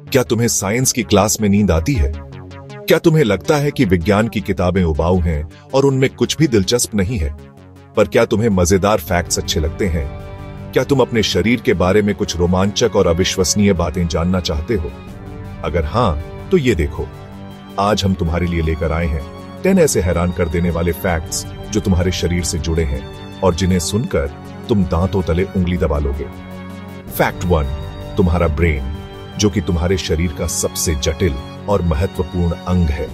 क्या तुम्हें साइंस की क्लास में नींद आती है? क्या तुम्हें लगता है कि विज्ञान की किताबें उबाऊ हैं और उनमें कुछ भी दिलचस्प नहीं है? पर क्या तुम्हें मजेदार फैक्ट्स अच्छे लगते हैं? क्या तुम अपने शरीर के बारे में कुछ रोमांचक और अविश्वसनीय बातें जानना चाहते हो? अगर हां, तो ये देखो, आज हम तुम्हारे लिए लेकर आए हैं 10 ऐसे हैरान कर देने वाले फैक्ट्स जो तुम्हारे शरीर से जुड़े हैं और जिन्हें सुनकर तुम दांतों तले उंगली दबा लोगे। फैक्ट 1, तुम्हारा ब्रेन, जो कि तुम्हारे शरीर का सबसे जटिल और महत्वपूर्ण अंग है,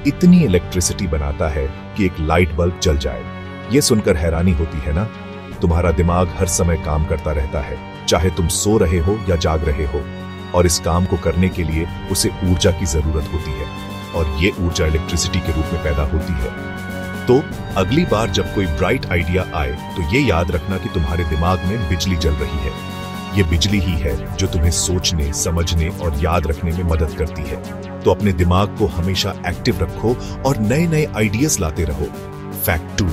इतनी इलेक्ट्रिसिटी बनाता है कि एक लाइट बल्ब जल जाए। यह सुनकर हैरानी होती है ना? तुम्हारा दिमाग हर समय काम करता रहता है, चाहे तुम सो रहे हो या जाग रहे हो, और इस काम को करने के लिए उसे ऊर्जा की जरूरत होती है, और ये ऊर्जा इलेक्ट्रिसिटी के रूप में पैदा होती है। तो अगली बार जब कोई ब्राइट आइडिया आए तो ये याद रखना कि तुम्हारे दिमाग में बिजली जल रही है। ये बिजली ही है जो तुम्हें सोचने, समझने और याद रखने में मदद करती है। तो अपने दिमाग को हमेशा एक्टिव रखो और नए नए आइडियाज लाते रहो। फैक्ट 2,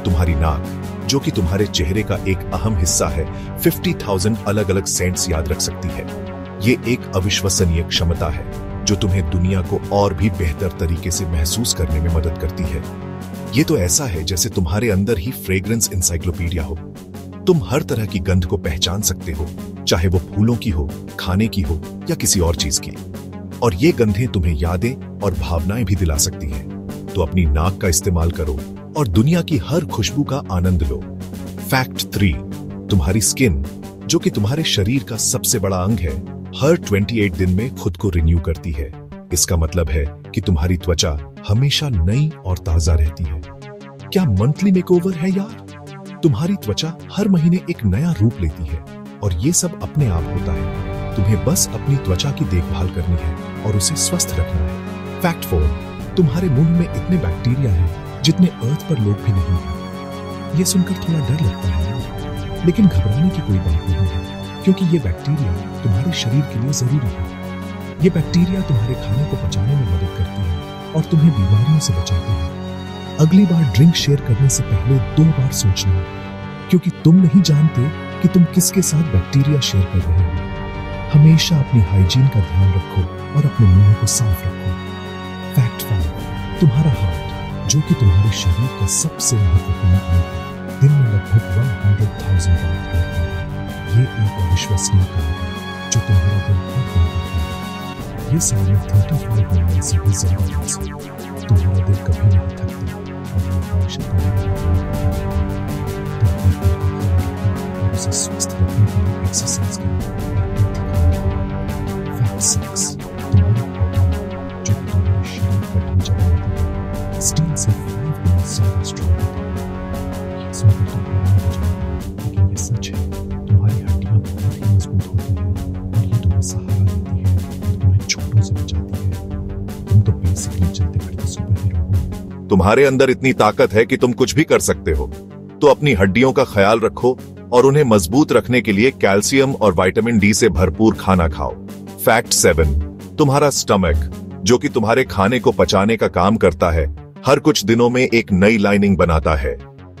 तुम्हारी नाक, जो कि तुम्हारे चेहरे का एक अहम हिस्सा है, 50,000 अलग अलग सेंट्स याद रख सकती है। ये एक अविश्वसनीय क्षमता है जो तुम्हें दुनिया को और भी बेहतर तरीके से महसूस करने में मदद करती है। ये तो ऐसा है जैसे तुम्हारे अंदर ही फ्रेग्रेंस इंसाइक्लोपीडिया हो। तुम हर तरह की गंध को पहचान सकते हो, चाहे वो फूलों की हो, खाने की हो या किसी और चीज की। और ये गंधें तुम्हें यादें और भावनाएं भी दिला सकती हैं। तो अपनी नाक का इस्तेमाल करो और दुनिया की हर खुशबू का आनंद लो। फैक्ट 3, तुम्हारी स्किन, जो कि तुम्हारे शरीर का सबसे बड़ा अंग है, हर 28 दिन में खुद को रिन्यू करती है। इसका मतलब है कि तुम्हारी त्वचा हमेशा नई और ताजा रहती है। क्या मंथली मेकओवर है यार? तुम्हारी त्वचा हर महीने एक नया रूप लेती है, और ये सब अपने आप होता है। तुम्हें बस अपनी त्वचा की देखभाल करनी है और उसे स्वस्थ रखना है। फैक्ट 4, तुम्हारे मुंह में इतने बैक्टीरिया हैं जितने अर्थ पर लोग भी नहीं हैं। ये सुनकर थोड़ा डर लगता है, लेकिन घबराने की कोई बात नहीं है, क्योंकि ये बैक्टीरिया तुम्हारे शरीर के लिए जरूरी है। ये बैक्टीरिया तुम्हारे खाने को पचाने में मदद करती है और तुम्हें बीमारियों से बचाती है। अगली बार ड्रिंक शेयर करने से पहले 2 बार सोचना, क्योंकि तुम नहीं जानते कि तुम किसके साथ बैक्टीरिया शेयर कर रहे हो। हमेशा अपनी हाइजीन का ध्यान रखो और अपने मुंह को साफ रखो। फैक्ट 5, तुम्हारा हार्ट, जो कि तुम्हारे शरीर का सबसे महत्वपूर्ण अंग है, दिन में लगभग 100,000 बार धड़कता है। ये एक अविश्वसनीय काम है जो तुम्हारा दिल हर दिन करता है। ये साल में 35 मिलियन से भी ज्यादा बार से तुम्हारा दिल कभी नहीं थकता और ये हमेशा और उसे स्वस्थ रखने के लिए एक्सरसाइज करो। फैक्ट 6, तुम्हारी हड्डियां, जो कि तुम्हारे शरीर का ढांचा बनाती है, स्टील से 5 गुना ज्यादा स्ट्रॉन्ग होती है। ये सुनकर तुम हैरान हो जाओगे, लेकिन ये सच है। तुम्हारी हड्डियां बहुत ही मजबूत होती हैं और ये तुम्हें सहारा देती है और तुम्हें चोटों से बचाती है। तुम तो बेसिकली चलते फिरते सुपर हीरो हो। तुम्हारे अंदर इतनी ताकत है कि तुम कुछ भी कर सकते हो। तो अपनी हड्डियों का ख्याल रखो और उन्हें मजबूत रखने के लिए कैल्शियम और विटामिन डी से भरपूर खाना खाओ। फैक्ट 7, तुम्हारा स्टमक, जो कि तुम्हारे खाने को पचाने का काम करता है, हर कुछ दिनों में एक नई लाइनिंग बनाता है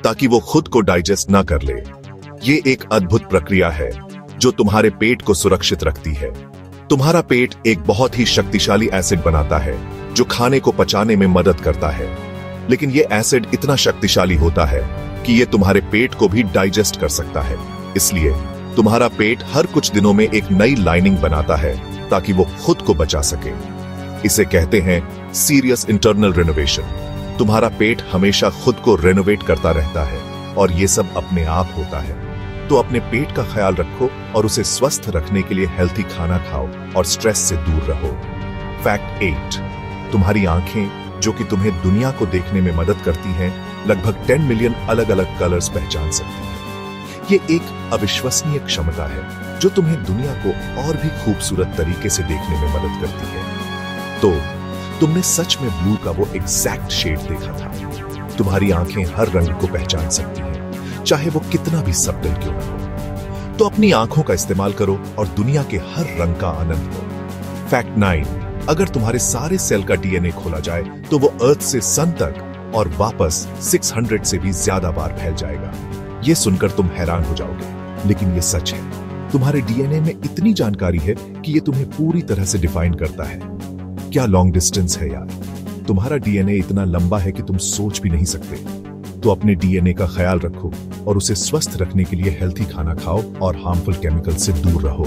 ताकि वो खुद को डाइजेस्ट ना कर ले। ये एक अद्भुत प्रक्रिया है जो तुम्हारे पेट को सुरक्षित रखती है। तुम्हारा पेट एक बहुत ही शक्तिशाली एसिड बनाता है जो खाने को पचाने में मदद करता है, लेकिन ये एसिड इतना शक्तिशाली होता है कि ये तुम्हारे पेट को भी डाइजेस्ट कर सकता है। इसलिए तुम्हारा पेट हर कुछ दिनों में एक नई लाइनिंग बनाता है ताकि वो खुद को बचा सके। इसे कहते हैं सीरियस इंटरनल रिनोवेशन। तुम्हारा पेट हमेशा खुद को रेनोवेट करता रहता है और ये सब अपने आप होता है। तो अपने पेट का ख्याल रखो और उसे स्वस्थ रखने के लिए हेल्थी खाना खाओ और स्ट्रेस से दूर रहो। फैक्ट 8, तुम्हारी आंखें, जो कि तुम्हें दुनिया को देखने में मदद करती हैं, लगभग 10 मिलियन अलग अलग कलर्स पहचान सकती हैं। ये एक अविश्वसनीय क्षमता है जो तुम्हें दुनिया को और भी खूबसूरत तरीके से देखने में मदद करती है। तो तुमने सच में ब्लू का वो एग्जैक्ट शेड देखा था। तुम्हारी आंखें हर रंग को पहचान सकती हैं, चाहे वो कितना भी सब्टल क्यों ना हो। तो अपनी आंखों का इस्तेमाल करो और दुनिया के हर रंग का आनंद लो। फैक्ट 9, अगर तुम्हारे सारे सेल का डीएनए खोला जाए तो वो अर्थ से सन तक और वापस 600 से भी ज्यादा बार फैल जाएगा। ये सुनकर तुम हैरान हो जाओगे, लेकिन ये सच है। तुम्हारे डीएनए में इतनी जानकारी है कि ये तुम्हें पूरी तरह से डिफाइन करता है। क्या लॉन्ग डिस्टेंस है यार। तुम्हारा डीएनए इतना लंबा है कि तुम सोच भी नहीं सकते। तो अपने डीएनए का ख्याल रखो और उसे स्वस्थ रखने के लिए हेल्थी खाना खाओ और हार्मफुल केमिकल से दूर रहो।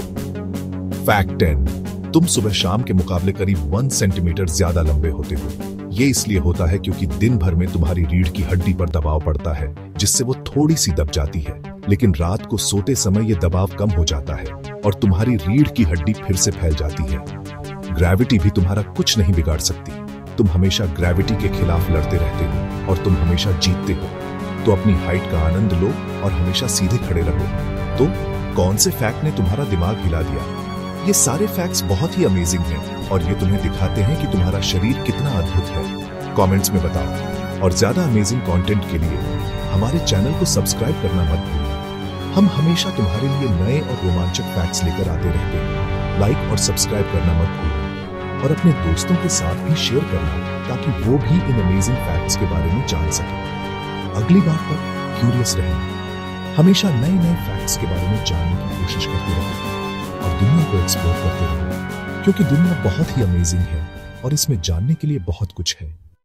फैक्ट 10, तुम सुबह शाम के मुकाबले करीब 1 सेंटीमीटर ज्यादा लंबे होते हो। ये इसलिए होता है क्योंकि दिन भर में तुम्हारी रीढ़ की हड्डी पर दबाव पड़ता है, जिससे वो थोड़ी सी दब जाती है, लेकिन रात को सोते समय ये दबाव कम हो जाता है और तुम्हारी रीढ़ की हड्डी फिर से फैल जाती है। ग्रेविटी भी तुम्हारा कुछ नहीं बिगाड़ सकती। तुम हमेशा ग्रेविटी के खिलाफ लड़ते रहते हो और तुम हमेशा जीतते हो। तो अपनी हाइट का आनंद लो और हमेशा सीधे खड़े रहो। तो कौन से फैक्ट ने तुम्हारा दिमाग हिला दिया? ये सारे फैक्ट्स बहुत ही अमेजिंग हैं और ये तुम्हें दिखाते हैं कि तुम्हारा शरीर कितना अद्भुत है। कमेंट्स में बताओ और ज्यादा अमेजिंग कंटेंट के लिए हमारे चैनल को सब्सक्राइब करना मत भूलना। हम हमेशा तुम्हारे लिए नए और रोमांचक फैक्ट्स लेकर आते रहते हैं। लाइक और सब्सक्राइब करना मत भूलना और अपने दोस्तों के साथ भी शेयर करना ताकि वो भी इन अमेजिंग फैक्ट्स के बारे में जान सकें। अगली बार तक क्यूरियस रहें, हमेशा नए नए फैक्ट्स के बारे में जानने की कोशिश करते रहें और दुनिया को एक्सप्लोर करते रहें, क्योंकि दुनिया बहुत ही अमेजिंग है और इसमें जानने के लिए बहुत कुछ है।